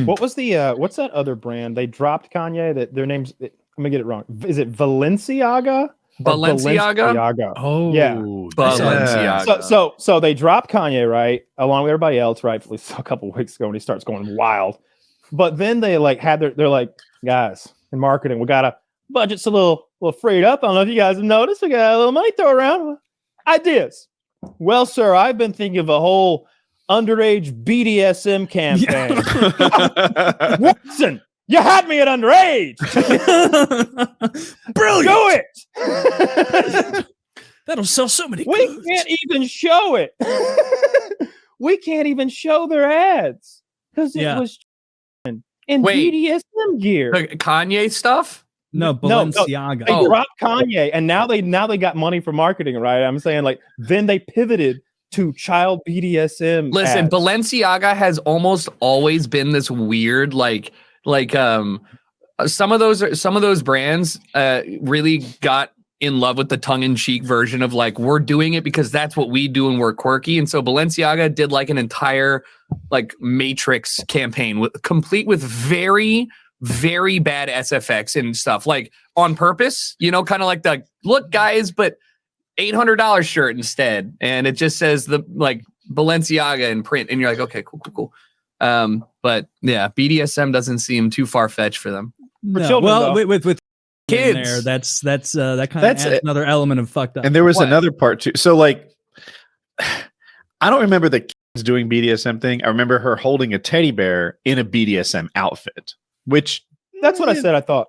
What was the what's that other brand? They dropped Kanye that their name's I'm gonna get it wrong. Is it Balenciaga? Or Balenciaga? Oh, yeah. Balenciaga. So they dropped Kanye, right, along with everybody else, rightfully so, a couple of weeks ago when he starts going wild. But then they like had they're like, guys, in marketing, we got a budget's a little freed up. I don't know if you guys have noticed. We got a little money throw around. Ideas. Well, sir, I've been thinking of a whole underage BDSM campaign. Watson, you had me at underage. Brilliant. Do it. That'll sell so many We clothes. can't even show it. We can't even show their ads because it was in Wait. BDSM gear. The Kanye stuff? No, Balenciaga. They dropped Kanye, and now they got money for marketing, right? I'm saying, like, then they pivoted to child BDSM. Listen, ads. Balenciaga has almost always been this weird, like some of those brands really got in love with the tongue-in-cheek version of like, we're doing it because that's what we do and we're quirky. And so Balenciaga did like an entire like Matrix campaign complete with very, very bad SFX and stuff, like on purpose, you know, kind of like the look, guys, but $800 shirt instead. And it just says the like Balenciaga in print. And you're like, okay, cool. But yeah, BDSM doesn't seem too far-fetched for them. No. children, well, though. with Kids. there, that kind of adds another element of fucked up. And there was What? another part too. So like, I don't remember the kids doing BDSM thing. I remember her holding a teddy bear in a BDSM outfit, which That's what I said. I thought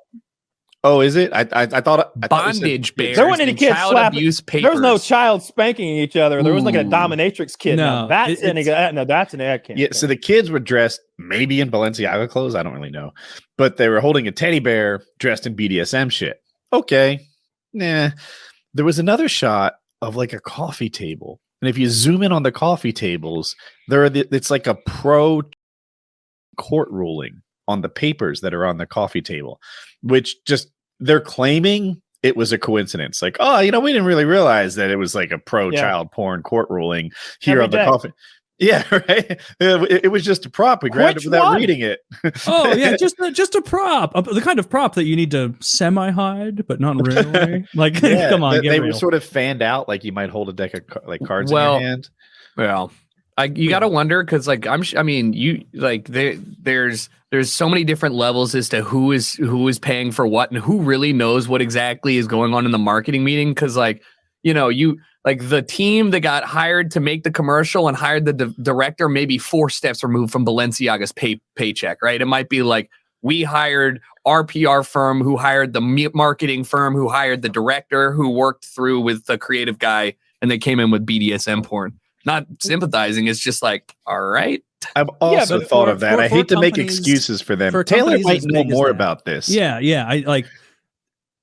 oh, is it? I thought you said- Bondage bears. there weren't any and kids child slapping. abuse papers. There was no child spanking each other. There was like a Ooh. dominatrix kid. No, No, that's it's- no, that's an ad campaign. Yeah, so the kids were dressed maybe in Balenciaga clothes. I don't really know, but they were holding a teddy bear dressed in BDSM shit. Okay, nah. There was another shot of like a coffee table, and if you zoom in on the coffee tables, it's like a pro court ruling on the papers that are on the coffee table, which just they're claiming it was a coincidence. Like, oh, you know, we didn't really realize that it was like a pro child porn court ruling here Every on the day. coffee. Yeah, right. It was just a prop. We grabbed Which it without one? reading it. Oh yeah, just a prop, the kind of prop that you need to semi-hide, but not really. Like, Yeah, come on, they get were real. sort of fanned out, like you might hold a deck of cards in Well, your hand. Well, you got to wonder because, like, I mean, you like there's so many different levels as to who is paying for what and who really knows what exactly is going on in the marketing meeting. Because, like, you know, like the team that got hired to make the commercial and hired the director maybe 4 steps removed from Balenciaga's paycheck, right? It might be like we hired our PR firm who hired the marketing firm who hired the director who worked through with the creative guy and they came in with BDSM porn. Not sympathizing. It's just like, all right. I've also but thought for- of that. for- I for hate to make companies- excuses for them. for Taylor companies might as know big as more that. about this. Yeah. I like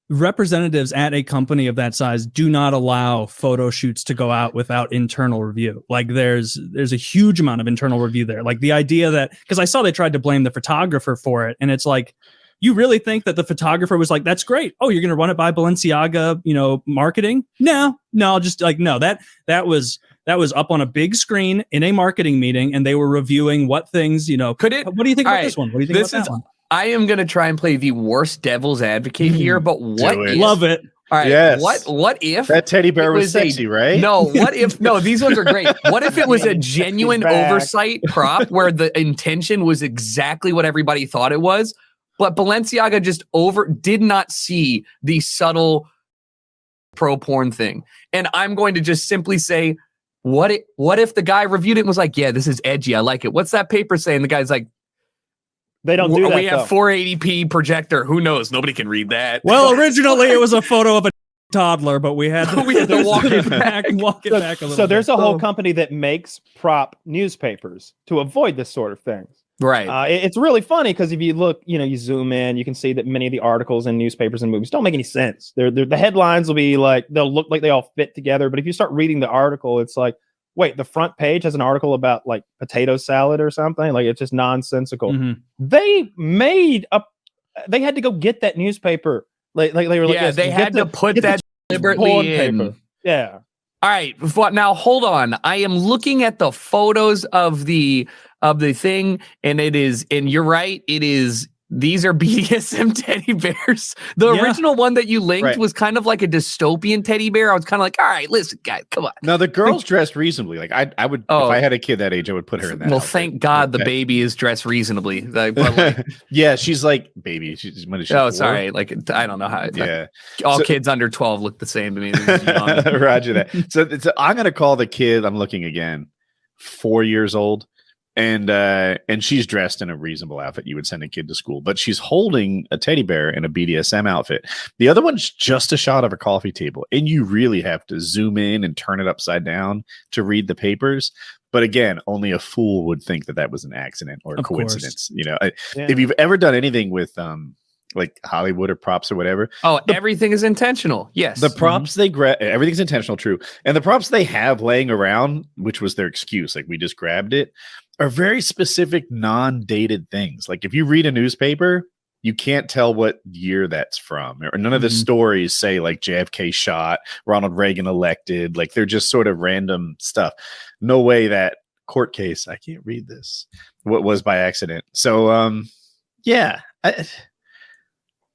representatives at a company of that size do not allow photo shoots to go out without internal review. Like there's a huge amount of internal review there. Like the idea that, because I saw they tried to blame the photographer for it, and it's like, you really think that the photographer was like, that's great. Oh, you're going to run it by Balenciaga, you know, marketing? No, just like, no, that was up on a big screen in a marketing meeting, and they were reviewing what things, you know, Could it? what do you think All about right, this one? What do you think this about is- that one? I am going to try and play the worst devil's advocate here, but what Do it. if, Love it. all right, Yes. what if That teddy bear it was a- sexy, right? No, what if no, these ones are great. What if it was a genuine back. oversight prop where the intention was exactly what everybody thought it was, but Balenciaga just did not see the subtle pro porn thing. And I'm going to just simply say, what if the guy reviewed it and was like, yeah, this is edgy, I like it. What's that paper saying? The guy's like, They don't do that. we have though. 480p projector. Who knows? Nobody can read that. Well, originally it was a photo of a toddler, but we had to, We had to walk it back a little So there's bit. a whole company that makes prop newspapers to avoid this sort of thing. right. It's really funny because if you look, you know, you zoom in, you can see that many of the articles in newspapers and movies don't make any sense. The headlines will be like, they'll look like they all fit together. But if you start reading the article, it's like, wait, the front page has an article about like potato salad or something. Like it's just nonsensical. Mhm. They had to go get that newspaper. Like they were like, Yeah, yes, they get had the- to put get the that porn deliberately in. paper. Yeah. All right, but now hold on. I am looking at the photos of the of the thing, and you're right, it is. These are BDSM teddy bears. The Yeah. original one that you linked Right. was kind of like a dystopian teddy bear. I was kind of like, all right, listen, guys, come on. Now the girl's dressed reasonably. Like I would, Oh. if I had a kid that age, I would put her in that. Well, outfit. thank God the Okay. baby is dressed reasonably. Like, but like, Yeah, she's like baby. She's when is she? oh, 4? sorry. Like, I don't know how. Yeah, All So- kids under 12 look the same to me. They're just young. Roger that. So I'm gonna call the kid. I'm looking again, 4 years old, and she's dressed in a reasonable outfit. You would send a kid to school, but she's holding a teddy bear in a BDSM outfit. The other one's just a shot of a coffee table, and you really have to zoom in and turn it upside down to read the papers. But again, only a fool would think that that was an accident or a Of course. coincidence. You know, Yeah. if you've ever done anything with like Hollywood or props or whatever, Oh, everything is intentional. Yes. the props they grab, everything's intentional, true. And the props they have laying around, which was their excuse, like we just grabbed it, are very specific, non-dated things. Like if you read a newspaper, you can't tell what year that's from, or none of the Mhm. stories say like JFK shot, Ronald Reagan elected. Like they're just sort of random stuff. No way that court case, I can't read this, what was by accident. So, yeah.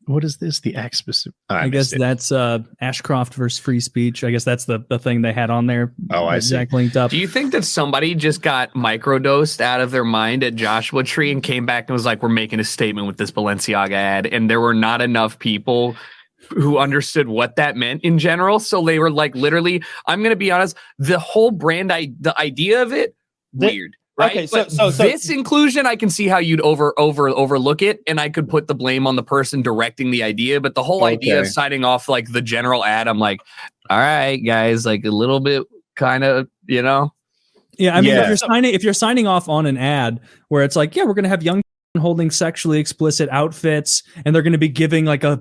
What is this? The act specific. I guess that's Ashcroft versus free speech. I guess that's the thing they had on there. Oh, I that see. Zach linked up. Do you think that somebody just got microdosed out of their mind at Joshua Tree and came back and was like, we're making a statement with this Balenciaga ad? And there were not enough people who understood what that meant in general. So they were like, literally, I'm going to be honest, the whole brand, the idea of it, The- weird. Right. Okay, But so this inclusion, I can see how you'd overlook it, and I could put the blame on the person directing the idea. But the whole idea of Okay. signing off like the general ad, I'm like, all right, guys, like a little bit kind of, you know. Yeah, I mean, Yeah. if you're signing off on an ad where it's like, yeah, we're gonna have young holding sexually explicit outfits, and they're gonna be giving like a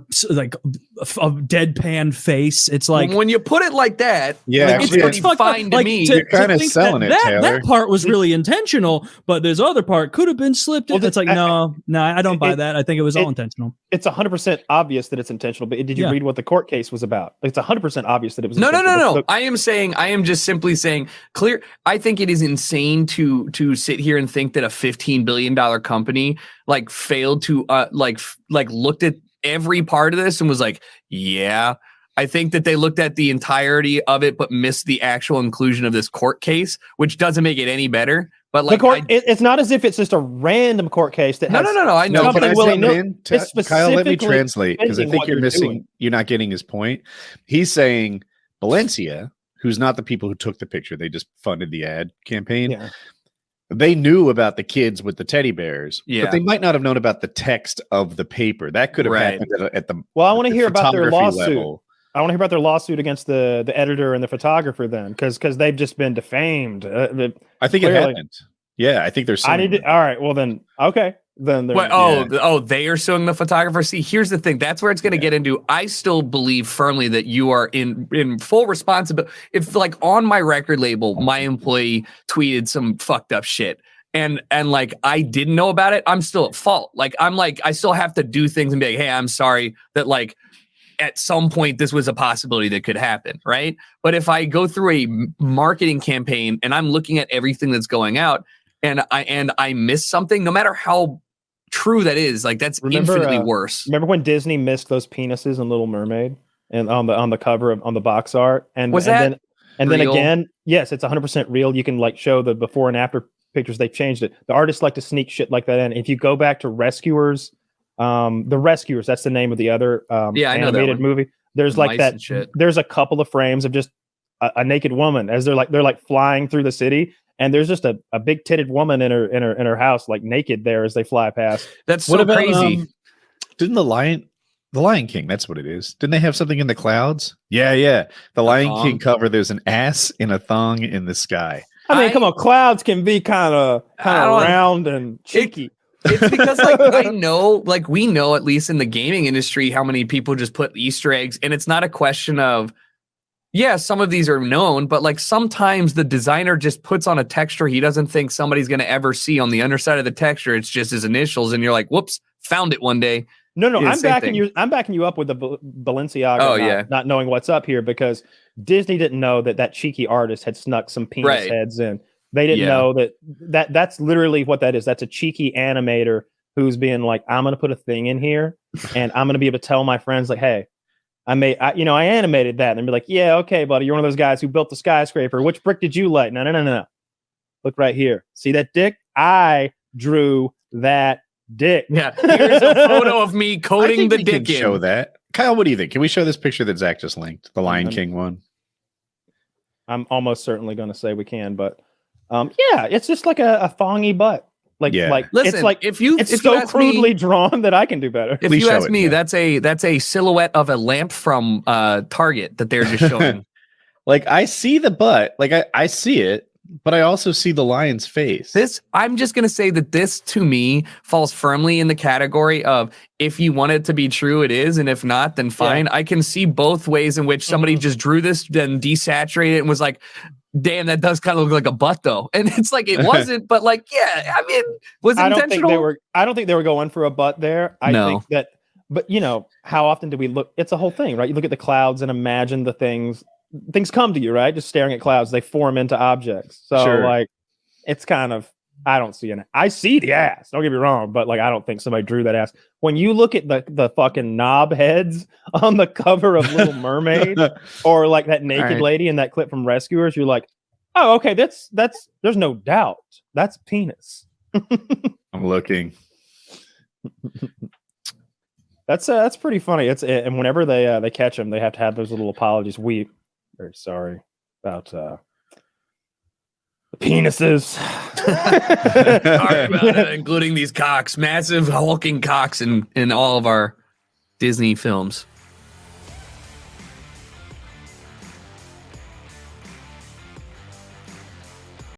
deadpan face. It's like, when you put it like that, Yeah, like, actually, it's it's pretty fucked up. fine to Like, me. You're kinda think selling it, Taylor. That part was really intentional, but this other part could have been slipped in. Well, It's like, I no, I don't buy it- that. I think it was all it- intentional. it's 100% obvious that it's intentional. But did you Yeah. read what the court case was about? It's 100% obvious that it was. No. intentional. The- I am just simply saying clear. I think it is insane to sit here and think that a $15 billion company like failed to like looked at every part of this and was like, yeah. I think that they looked at the entirety of it, but missed the actual inclusion of this court case, which doesn't make it any better. But like, the court, it's not as if it's just a random court case that no. has. I know. No, Something can I willing jump to- in? it's Kyle, let me specifically translate because I defending think what you're you're missing. doing. You're not getting his point. He's saying Valencia, who's not the people who took the picture, they just funded the ad campaign. Yeah. They knew about the kids with the teddy bears, Yeah. but they might not have known about the text of the paper. That could have Right. happened at the. Well, I want to the hear about their photography lawsuit. level. I want to hear about their lawsuit against the editor and the photographer then, because they've just been defamed. I think it Clearly. happened. Yeah, I think there's. I need to. All right. Well then, okay. Then they're- What, they are suing the photographer. See, here's the thing. That's where it's going to Yeah. get into. I still believe firmly that you are in full responsibility. If like on my record label, my employee tweeted some fucked up shit, and like I didn't know about it, I'm still at fault. Like I still have to do things and be like, hey, I'm sorry that like at some point this was a possibility that could happen, right? But if I go through a marketing campaign and I'm looking at everything that's going out, and I miss something, no matter how true that is, like that's Remember, infinitely worse. Remember when Disney missed those penises in Little Mermaid and on the cover on the box art? And Was and that then, and then real? again, yes, it's 100% real. You can like show the before and after pictures. They've changed it. The artists like to sneak shit like that in. If you go back to Rescuers, the Rescuers, that's the name of the other Yeah, I know that animated one. movie. There's like Mice that. and shit. There's a couple of frames of just a naked woman as they're like flying through the city. And there's just a big titted woman in her house, like naked there as they fly past. That's What so about crazy. Didn't the Lion King? That's what it is. Didn't they have something in the clouds? Yeah. The Lion thong? King cover. There's an ass in a thong in the sky. I mean, I- come on, clouds can be kind of I don't- round and cheeky. It's because like I know, like we know at least in the gaming industry how many people just put Easter eggs, and it's not a question of yeah, some of these are known, but like sometimes the designer just puts on a texture he doesn't think somebody's going to ever see on the underside of the texture. It's just his initials, and you're like, whoops, found it one day. No, Yeah, I'm same backing thing. you. I'm backing you up with the Balenciaga. Oh, not, yeah. not knowing what's up here because Disney didn't know that cheeky artist had snuck some penis Right. heads in. They didn't Yeah. know that's literally what that is. That's a cheeky animator who's being like, I'm going to put a thing in here and I'm going to be able to tell my friends like, hey, I animated that. And they'll be like, yeah, okay, buddy. You're one of those guys who built the skyscraper. Which brick did you light? No. Look right here. See that dick? I drew that dick. Yeah. Here's a photo of me I coding think the we can dick in. show that. Kyle, what do you think? Can we show this picture that Zach just linked? The Lion King one? I'm almost certainly going to say we can, but yeah, it's just like a thongy butt. Yeah. Listen, it's like if you so ask me- crudely drawn that I can do better. If Please you show ask it, me, yeah. that's a silhouette of a lamp from Target that they're just showing. Like I see the butt, like I see it, but I also see the lion's face. I'm just gonna say that this to me falls firmly in the category of if you want it to be true, it is, and if not, then fine. I can see both ways in which somebody just drew this, then desaturated it and was like, damn, that does kind of look like a butt though. And it's like it wasn't, but like, yeah, I mean, was it I don't intentional? think they were going for a butt there. I No. think that, but you know, how often do we look? It's a whole thing, right? You look at the clouds and imagine the things come to you, right? Just staring at clouds, they form into objects. So Sure. like, it's kind of, I don't see I see the ass. Don't get me wrong, but like, I don't think somebody drew that ass. When you look at the fucking knob heads on the cover of Little Mermaid, or like that naked right. lady in that clip from Rescuers, you're like, oh, okay, that's there's no doubt that's penis. I'm looking. That's pretty funny. And whenever they catch him, they have to have those little apologies. We very sorry about the penises. Sorry about it, including these cocks, massive hulking cocks in all of our Disney films.